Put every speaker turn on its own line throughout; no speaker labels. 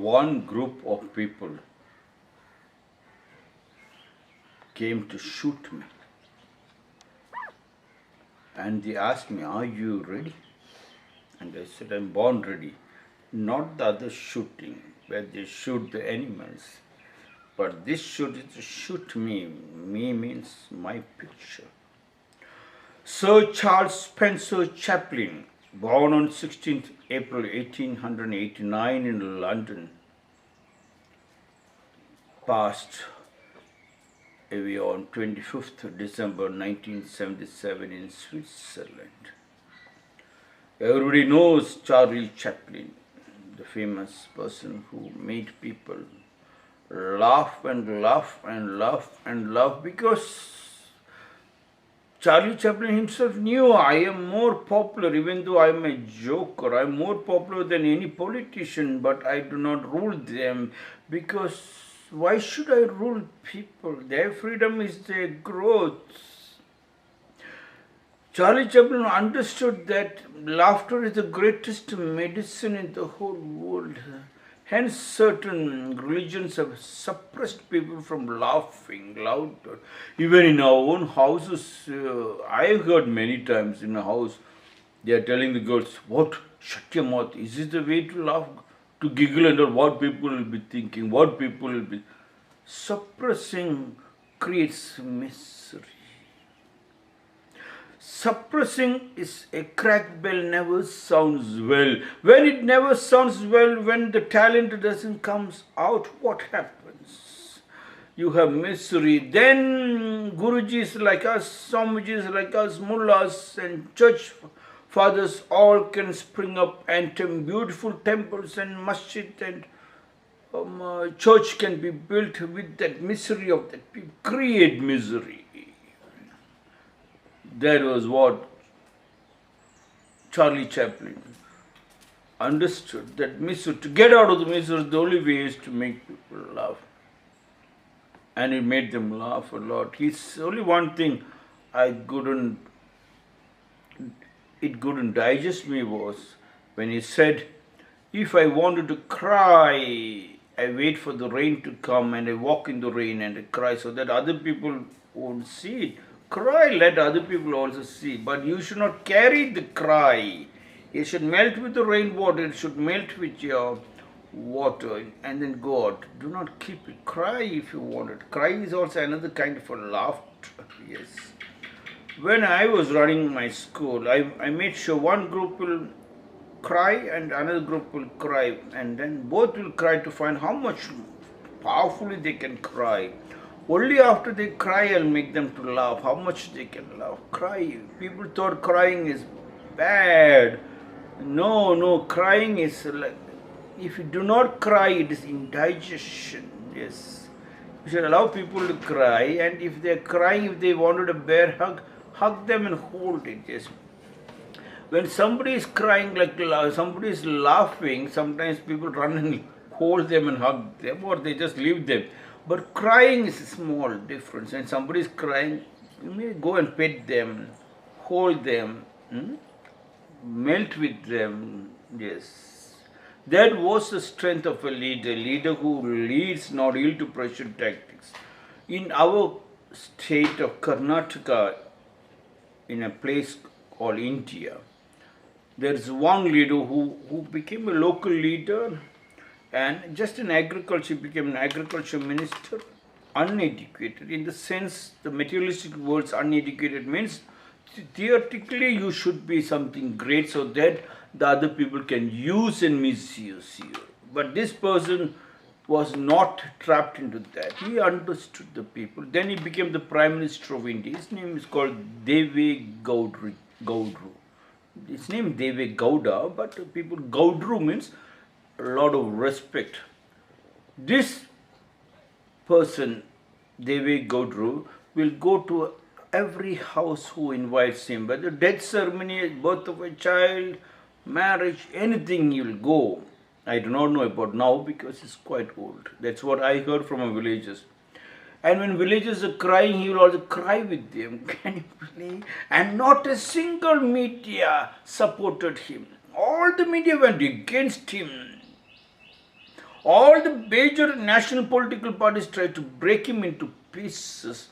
one group of people came to shoot me. And they asked me, "Are you ready?" And I said, "I'm born ready." Not the other shooting, where they shoot the animals. But this shoot is to shoot me. Me means my picture. Sir Charles Spencer Chaplin, born on 16th April 1889 in London, passed away on 25th December 1977 in Switzerland. Everybody knows Charlie Chaplin, the famous person who made people laugh and laugh and laugh and laugh, because Charlie Chaplin himself knew, I am more popular, even though I am a joker, I am more popular than any politician, but I do not rule them, because why should I rule people? Their freedom is their growth. Charlie Chaplin understood that laughter is the greatest medicine in the whole world. Hence, certain religions have suppressed people from laughing louder. Even in our own houses, I have heard many times in a house, they are telling the girls, "What? Shut your mouth. Is this the way to laugh? To giggle and all? What people will be thinking? What people will be..." Suppressing creates misery. Suppressing is a cracked bell never sounds well. When it never sounds well, when the talent doesn't come out, what happens? You have misery. Then Gurujis like us, Swamijis like us, Mullahs and church fathers all can spring up, and beautiful temples and masjid and church can be built with that misery of that people. Create misery. That was what Charlie Chaplin understood, that misery, to get out of the misery, the only way is to make people laugh. And it made them laugh a lot. It's only one thing it couldn't digest me was when he said, "If I wanted to cry, I wait for the rain to come and I walk in the rain and I cry so that other people won't see it. Cry, let other people also see, but you should not carry the cry. It should melt with the rainwater, it should melt with your water and then go out. Do not keep it. Cry if you want it. Cry is also another kind of a laughter." Yes. When I was running my school, I made sure one group will cry and another group will cry, and then both will cry to find how much powerfully they can cry. Only after they cry, I'll make them to laugh, how much they can laugh. Cry. People thought crying is bad. No, crying is like, if you do not cry, it is indigestion. Yes. You should allow people to cry, and if they're crying, if they wanted a bear hug, hug them and hold it. Yes. When somebody is crying, like somebody is laughing, sometimes people run and hold them and hug them, or they just leave them. But crying is a small difference. When somebody is crying, you may go and pet them, hold them, melt with them. Yes. That was the strength of a leader who leads, not yield to pressure tactics. In our state of Karnataka, in a place called India, there is one leader who became a local leader, and just in agriculture, became an agriculture minister, uneducated. In the sense, the materialistic words uneducated means theoretically you should be something great so that the other people can use and misuse you. But this person was not trapped into that. He understood the people. Then he became the Prime Minister of India. His name is called Gaudru. His name Deve Gowda, but people, Gaudru means a lot of respect. This person, Deve Gaudru, will go to every house who invites him, whether death ceremony, birth of a child, marriage, anything he will go. I do not know about now because it's quite old. That's what I heard from our villagers. And when villagers are crying, he will also cry with them. Can you believe? And not a single media supported him. All the media went against him. All the major national political parties tried to break him into pieces.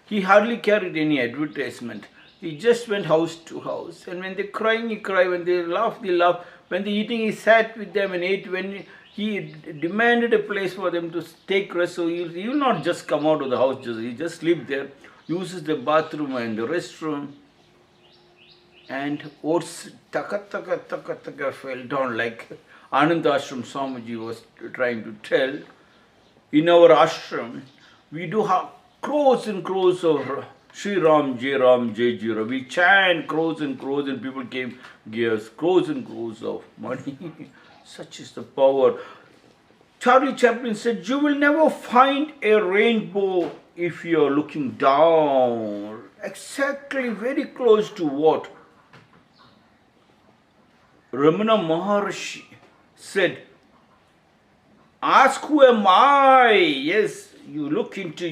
He hardly carried any advertisement. He just went house to house. And when they're crying, he cried. When they laugh, they laugh. When they're eating, he sat with them and ate. When he demanded a place for them to take rest, so he will not just come out of the house. He just sleep there, uses the bathroom and the restroom. And oats taka fell down like Ananda Ashram Swamiji was trying to tell. In our ashram, we do have crores and crores of Shri Ram, Jai Jira. We chant crores and people give us crores and crores of money. Such is the power. Charlie Chaplin said, you will never find a rainbow if you are looking down. Exactly, very close to what Ramana Maharshi said, ask who am I? Yes, you look into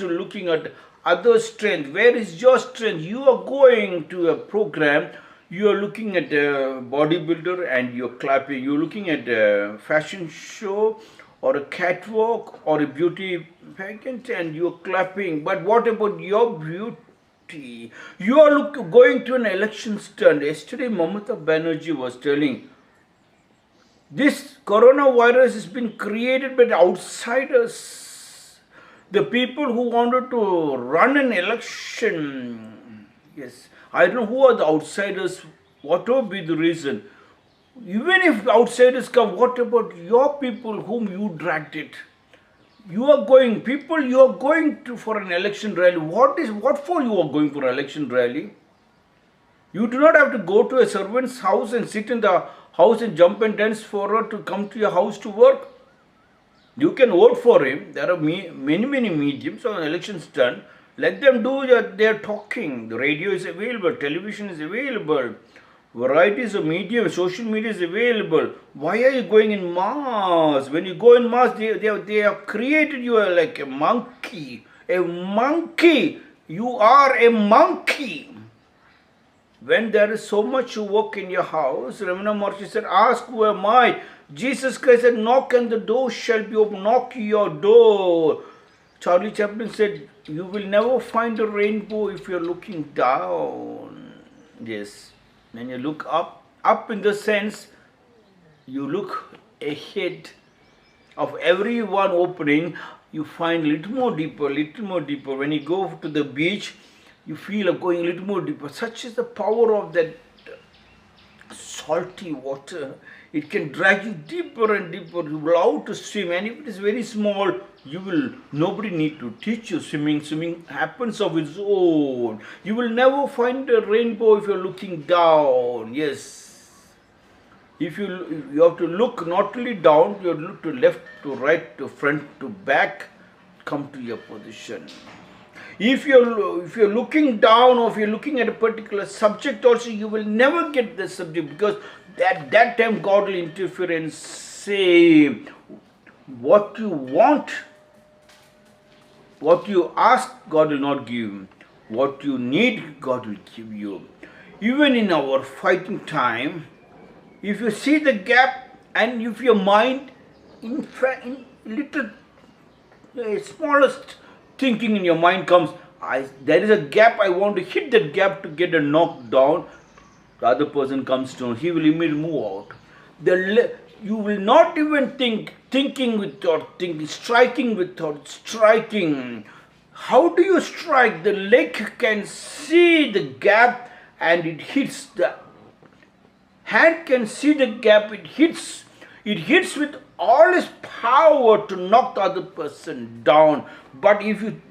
looking at other strength. Where is your strength? You are going to a program, you are looking at a bodybuilder and you're clapping. You're looking at a fashion show or a catwalk or a beauty pageant and you're clapping. But what about your beauty? You are going to an election stand. Yesterday, Mamata Banerjee was telling, this coronavirus has been created by the outsiders. The people who wanted to run an election. Yes, I don't know who are the outsiders, what will be the reason. Even if outsiders come, what about your people whom you dragged it? You are going to for an election rally. What for you are going for an election rally? You do not have to go to a servant's house and sit in the house and jump and dance for her to come to your house to work. You can vote for him. There are many mediums on election stand. Let them do their talking. The radio is available, television is available, varieties of media, social media is available. Why are you going in mass? When you go in mass, they have created you like a monkey. A monkey. You are a monkey. When there is so much work in your house, Ramana Maharshi said, ask who am I? Jesus Christ said, knock and the door shall be open. Knock your door. Charlie Chaplin said, you will never find a rainbow if you're looking down. Yes. When you look up in the sense, you look ahead of every one opening, you find a little more deeper. When you go to the beach, you feel of going a little more deeper. Such is the power of that salty water. It can drag you deeper and deeper. You will love to swim, and if it is very small, nobody need to teach you swimming. Swimming happens of its own. You will never find a rainbow if you're looking down. Yes. If you have to look not only down, you have to look to left, to right, to front, to back, come to your position. If you're looking down or if you're looking at a particular subject also, you will never get the subject, because at that time God will interfere and say, what you want, what you ask, God will not give. What you need, God will give you. Even in our fighting time, if you see the gap and if your mind, in little smallest thinking in your mind comes, there is a gap, I want to hit that gap to get a knock down, the other person comes down, he will immediately move out. You will not even thinking without thinking, striking without striking. How do you strike? The leg can see the gap and it hits. The hand can see the gap, it hits with all its power to knock the other person down. But if you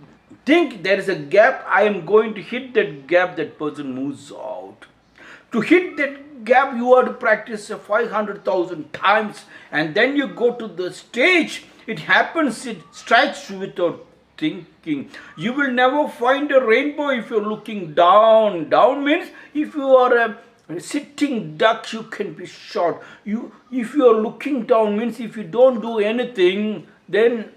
think there is a gap, I am going to hit that gap, that person moves out. To hit that gap, you have to practice 500,000 times, and then you go to the stage. It happens, it strikes you without thinking. You will never find a rainbow if you're looking down. Down means if you are a sitting duck, you can be shot. If you are looking down means if you don't do anything, then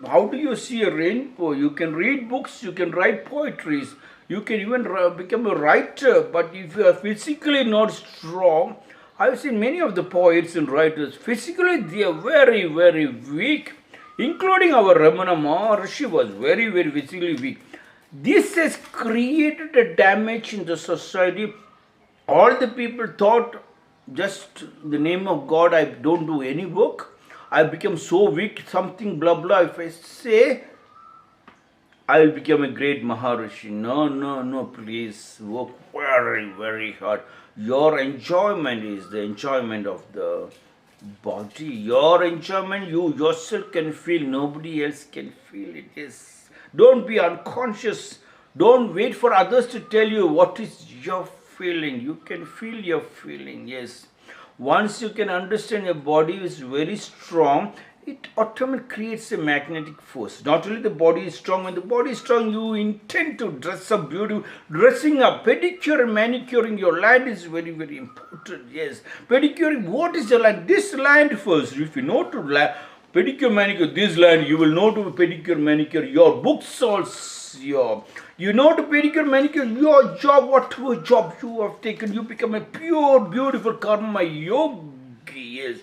how do you see a rainbow? You can read books, you can write poetries, you can even become a writer, but if you are physically not strong, I've seen many of the poets and writers, physically they are very, very weak, including our Ramana Maharshi was very, very physically weak. This has created a damage in the society. All the people thought, just the name of God, I don't do any work. I become so weak, something blah blah. If I say, I will become a great Maharishi. No, no, no, please work very, very hard. Your enjoyment is the enjoyment of the body. Your enjoyment, you yourself can feel, nobody else can feel it. Yes. Don't be unconscious. Don't wait for others to tell you what is your feeling. You can feel your feeling. Yes. Once you can understand your body is very strong, it automatically creates a magnetic force. Not only the body is strong, when the body is strong, you intend to dress up beautiful. Dressing up, pedicure and manicuring your land is very, very important. Yes, pedicuring, what is the land? This land first. If you know to pedicure, manicure, this land, you will know to pedicure, manicure, your books also, you know to pedicure, manicure, your job, whatever job you have taken, you become a pure, beautiful karma yogi. Yes.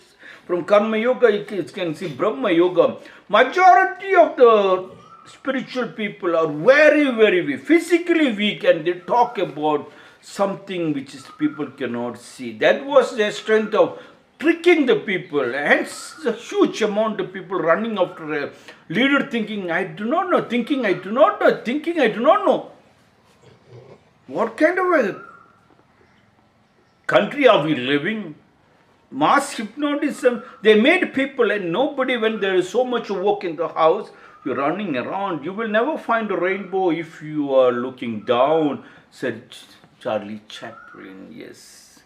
From Karma Yoga, you can see Brahma Yoga. Majority of the spiritual people are very, very weak, physically weak, and they talk about something which is people cannot see. That was their strength of tricking the people. Hence, a huge amount of people running after a leader thinking, I do not know, thinking, I do not know, thinking, I do not know. What kind of a country are we living? Mass hypnotism, they made people, and nobody, when there is so much work in the house, you're running around. You will never find a rainbow if you are looking down, said Charlie Chaplin. Yes.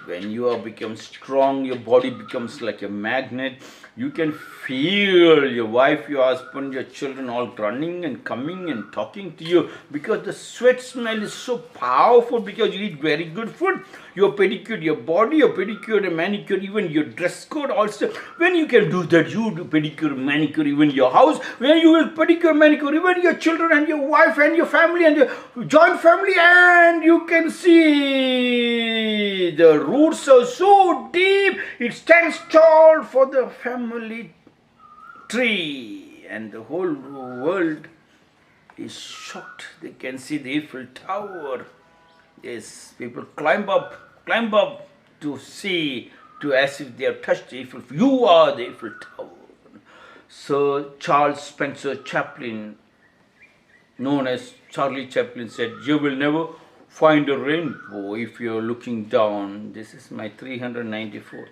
When you are become strong, your body becomes like a magnet. You can feel your wife, your husband, your children all running and coming and talking to you, because the sweat smell is so powerful, because you eat very good food. You pedicure your body, you pedicure and manicure, even your dress code also. When you can do that, you do pedicure, manicure, even your house. When you will pedicure, manicure, even your children and your wife and your family and your joint family, and you can see the roots are so deep, it stands tall for the family tree, and the whole world is shocked. They can see the Eiffel Tower. Yes, people climb up to see, to as if they have touched the Eiffel. You are the Eiffel Tower. So Charles Spencer Chaplin, known as Charlie Chaplin, said, you will never find a rainbow if you are looking down. This is my 394th.